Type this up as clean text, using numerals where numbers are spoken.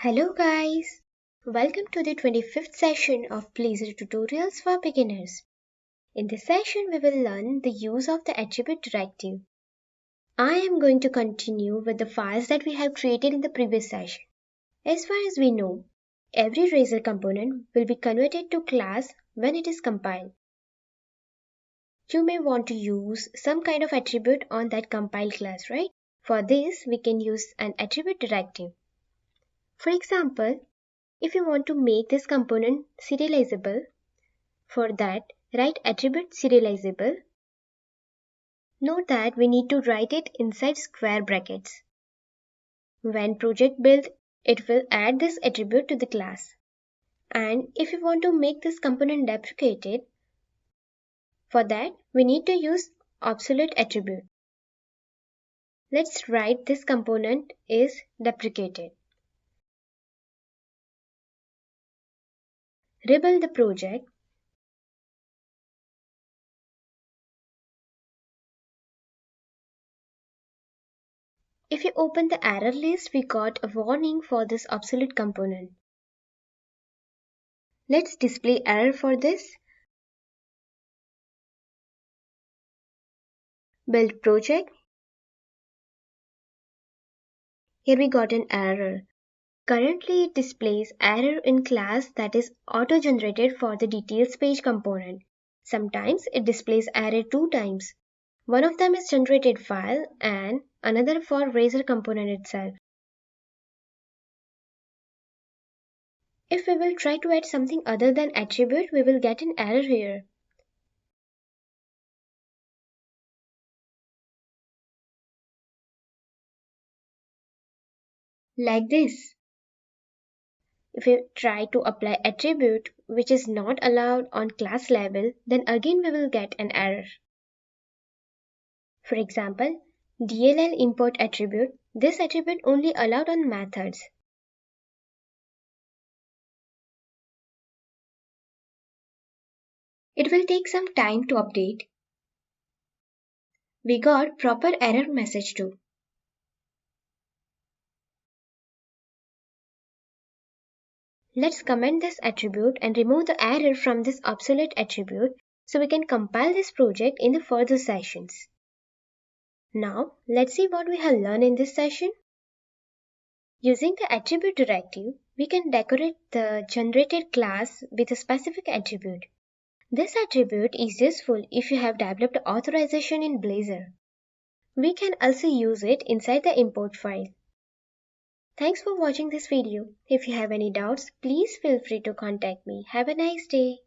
Hello guys! Welcome to the 25th session of Blazor tutorials for beginners. In this session we will learn the use of the attribute directive. I am going to continue with the files that we have created in the previous session. As far as we know, every Blazor component will be converted to class when it is compiled. You may want to use some kind of attribute on that compiled class, right? For this, we can use an attribute directive. For example, if you want to make this component serializable, for that write attribute serializable. Note that we need to write it inside square brackets. When project build, it will add this attribute to the class. And if you want to make this component deprecated, for that we need to use obsolete attribute. Let's write this component is deprecated. Rebuild the project. If you open the error list, we got a warning for this obsolete component. Let's display error for this. Build project. Here we got an error. Currently it displays error in class that is auto-generated for the details page component. Sometimes it displays error two times. One of them is generated file and another for Blazor component itself. If we will try to add something other than attribute, we will get an error here. Like this. If we try to apply attribute which is not allowed on class level, then again we will get an error. For example, DLL import attribute, this attribute only allowed on methods. It will take some time to update. We got proper error message too. Let's comment this attribute and remove the error from this obsolete attribute so we can compile this project in the further sessions. Now, let's see what we have learned in this session. Using the attribute directive, we can decorate the generated class with a specific attribute. This attribute is useful if you have developed authorization in Blazor. We can also use it inside the import file. Thanks for watching this video. If you have any doubts, please feel free to contact me. Have a nice day.